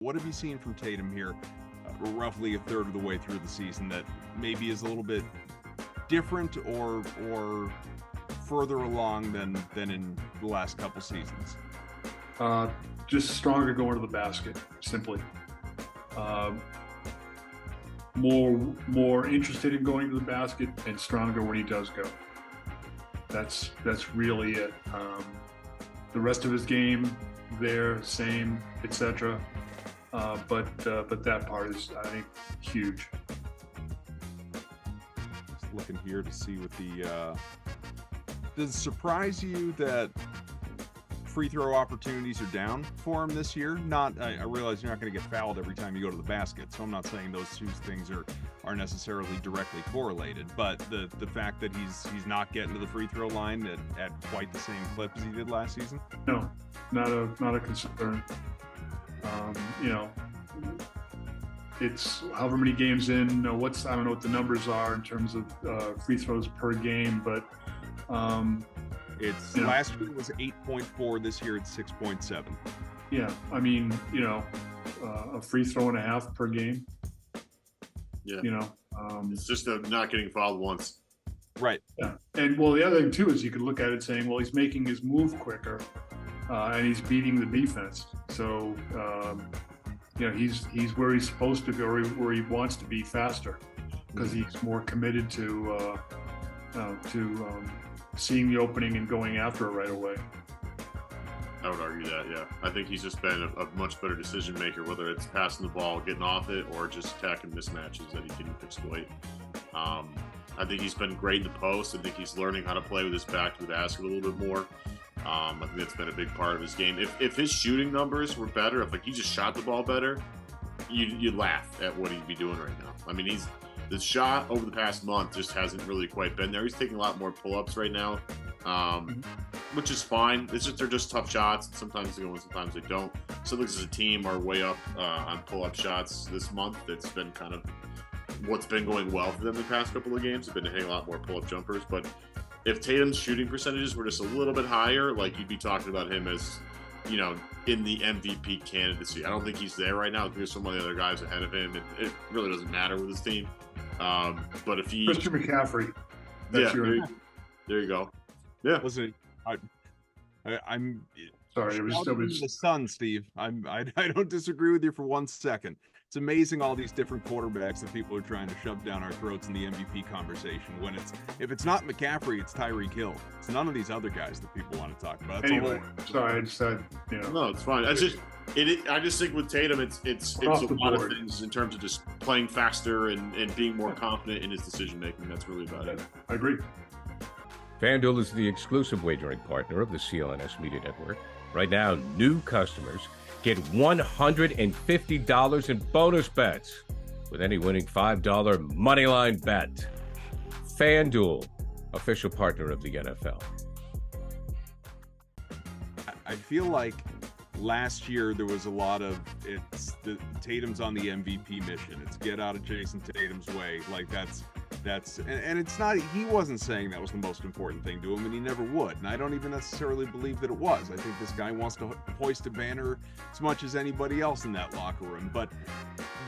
What have you seen from Tatum here, roughly a third of the way through the season, that maybe is a little bit different or further along than in the last couple seasons? Just stronger going to the basket, simply. More interested in going to the basket and stronger when he does go. That's really it. The rest of his game, there, same, etc. But that part is, I think, huge. Just looking here to see what the does it surprise you that free throw opportunities are down for him this year? I realize you're not going to get fouled every time you go to the basket, so I'm not saying those two things are necessarily directly correlated, but the fact that he's not getting to the free throw line at quite the same clip as he did last season? No, not a concern. It's however many games in. I don't know what the numbers are in terms of free throws per game, but it's last year was 8.4. This year it's 6.7. Yeah, I mean, a free throw and a half per game. Yeah, it's just not getting fouled once. Right. Yeah, and well, the other thing too is you could look at it saying, well, he's making his move quicker, and he's beating the defense. So, he's where he's supposed to go, where he wants to be faster, because he's more committed to seeing the opening and going after it right away. I would argue that, yeah. I think he's just been a much better decision maker, whether it's passing the ball, getting off it, or just attacking mismatches that he can exploit. I think he's been great in the post. I think he's learning how to play with his back to the basket a little bit more. I think that's been a big part of his game. If his shooting numbers were better, if he just shot the ball better, you'd laugh at what he'd be doing right now. I mean, the shot over the past month just hasn't really quite been there. He's taking a lot more pull-ups right now, which is fine. It's just they're just tough shots. Sometimes they go and sometimes they don't. Celtics as a team are way up on pull-up shots this month. It's been kind of what's been going well for them the past couple of games. They've been hitting a lot more pull-up jumpers. But if Tatum's shooting percentages were just a little bit higher, you'd be talking about him as, in the MVP candidacy. I don't think he's there right now. There's some of the other guys ahead of him. It really doesn't matter with his team. But if he Christian McCaffrey, there you go. Yeah. Listen, I'm sorry. It was the sun, Steve. I don't disagree with you for 1 second. It's amazing all these different quarterbacks that people are trying to shove down our throats in the MVP conversation. When if it's not McCaffrey, it's Tyreek Hill. It's none of these other guys that people want to talk about. Anyway, sorry, I just said, No, it's fine. I just think with Tatum, it's a lot of things in terms of just playing faster and being more confident in his decision making. That's really about it. I agree. FanDuel is the exclusive wagering partner of the CLNS Media Network. Right now, new customers get $150 in bonus bets with any winning $5 moneyline bet. FanDuel, official partner of the NFL. I feel like last year there was a lot of Tatum's on the MVP mission. It's get out of Jayson Tatum's way. And it's not, he wasn't saying that was the most important thing to him, and he never would. And I don't even necessarily believe that it was. I think this guy wants to hoist a banner as much as anybody else in that locker room. But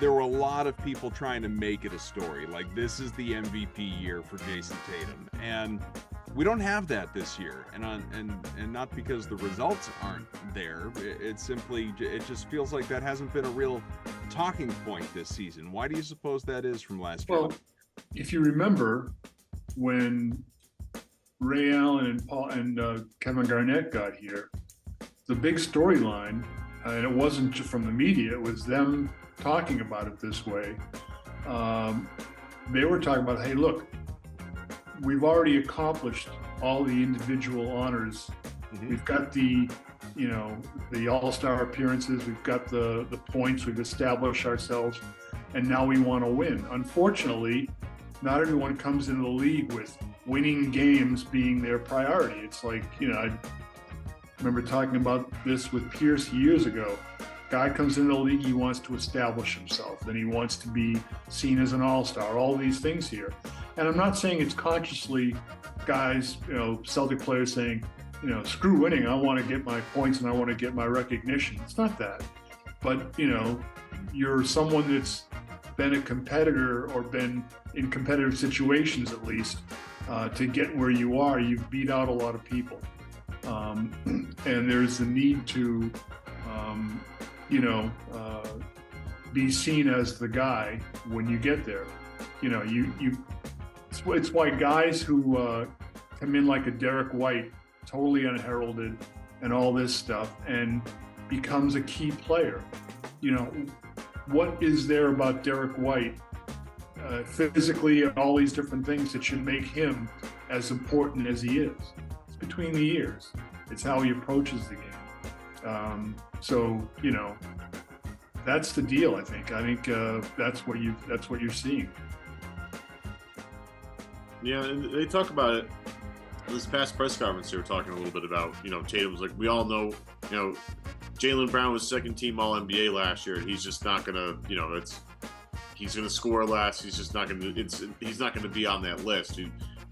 there were a lot of people trying to make it a story. This is the MVP year for Jayson Tatum. And we don't have that this year. And not because the results aren't there. It's simply, it just feels like that hasn't been a real talking point this season. Why do you suppose that is from last year? Well, if you remember when Ray Allen and Kevin Garnett got here, the big storyline, and it wasn't just from the media, it was them talking about it this way. They were talking about, hey, look, we've already accomplished all the individual honors. Mm-hmm. We've got the All-Star appearances, we've got the points, we've established ourselves, and now we want to win. Unfortunately, not everyone comes into the league with winning games being their priority. It's I remember talking about this with Pierce years ago. Guy comes into the league, he wants to establish himself, and he wants to be seen as an all-star, all these things here. And I'm not saying it's consciously guys, Celtic players saying, screw winning, I want to get my points and I want to get my recognition. It's not that. but you're someone that's been a competitor or been in competitive situations at least to get where you are. You've beat out a lot of people, and there's the need to be seen as the guy when you get there. It's why guys who come in like a Derek White, totally unheralded and all this stuff, and becomes a key player. What is there about Derek White physically and all these different things that should make him as important as he is? It's between the ears. It's how he approaches the game. That's the deal. I think that's what you're seeing. Yeah, and they talk about it. This past press conference, they were talking a little bit about, Tatum's like, we all know, Jaylen Brown was second team All NBA last year, and he's just not gonna, he's gonna score less. He's just not gonna. He's not gonna be on that list.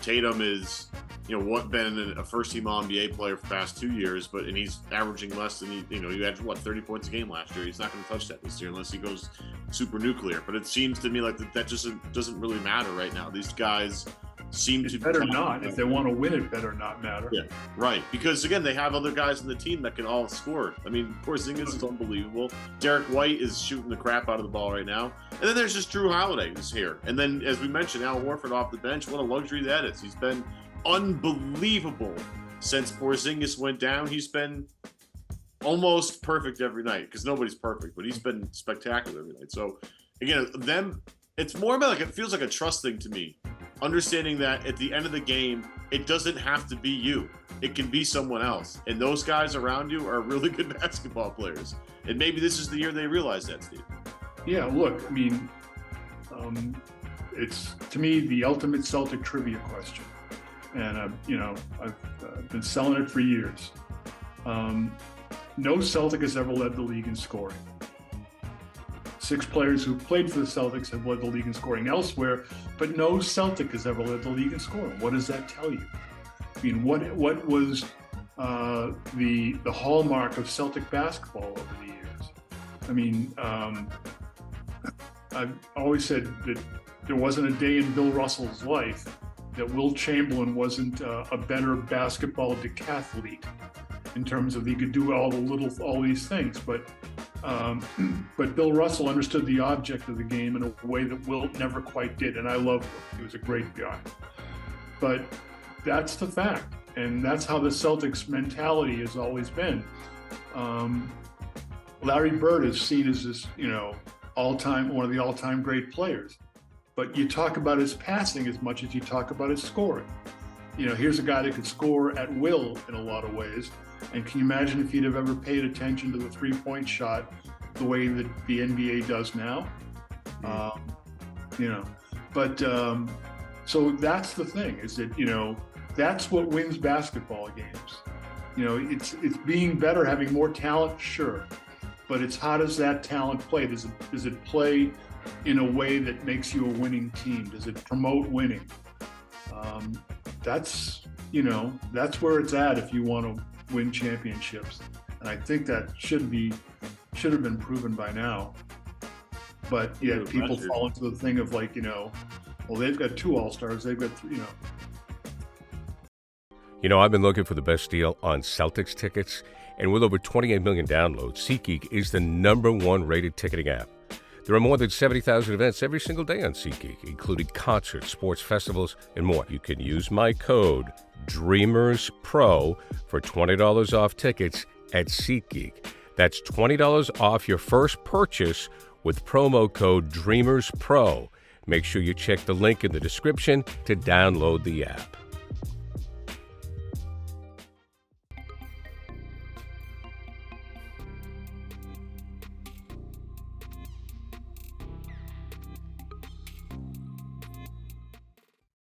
Tatum is, been a first team All NBA player for the past 2 years, and he's averaging less than he averaged 30 points a game last year. He's not gonna touch that this year unless he goes super nuclear. But it seems to me like that just doesn't really matter right now. These guys seem to better not. If they want to win, it better not matter. Yeah, right. Because again, they have other guys on the team that can all score. I mean, Porzingis is unbelievable. Derek White is shooting the crap out of the ball right now. And then there's just Drew Holiday who's here. And then, as we mentioned, Al Horford off the bench. What a luxury that is. He's been unbelievable since Porzingis went down. He's been almost perfect every night, because nobody's perfect, but he's been spectacular every night. So again, it's more about it feels like a trust thing to me. Understanding that at the end of the game, it doesn't have to be you. It can be someone else. And those guys around you are really good basketball players. And maybe this is the year they realize that, Steve. Yeah, look, I mean, it's, to me, the ultimate Celtic trivia question. And, I've been selling it for years. No Celtic has ever led the league in scoring. 6 players who played for the Celtics have led the league in scoring elsewhere, but no Celtic has ever led the league in scoring. What does that tell you? I mean, what was the hallmark of Celtic basketball over the years? I mean, I've always said that there wasn't a day in Bill Russell's life that Wilt Chamberlain wasn't a better basketball decathlete in terms of he could do all these things, but Bill Russell understood the object of the game in a way that Wilt never quite did, and I love Wilt. He was a great guy. But that's the fact, and that's how the Celtics mentality has always been. Larry Bird is seen as this, one of the all-time great players, but you talk about his passing as much as you talk about his scoring. Here's a guy that could score at will in a lot of ways. And can you imagine if he'd have ever paid attention to the three-point shot the way that the NBA does now? So that's the thing, is that, that's what wins basketball games. It's being better, having more talent, sure. But it's how does that talent play? Does it play in a way that makes you a winning team? Does it promote winning? That's where it's at if you want to win championships, and I think that should have been proven by now. But yeah, people fall into the thing of they've got 2 All-Stars, they've got 3. I've been looking for the best deal on Celtics tickets, and with over 28 million downloads, SeatGeek is the #1 rated ticketing app. There are more than 70,000 events every single day on SeatGeek, including concerts, sports festivals, and more. You can use my code DREAMERSPRO for $20 off tickets at SeatGeek. That's $20 off your first purchase with promo code DREAMERSPRO. Make sure you check the link in the description to download the app.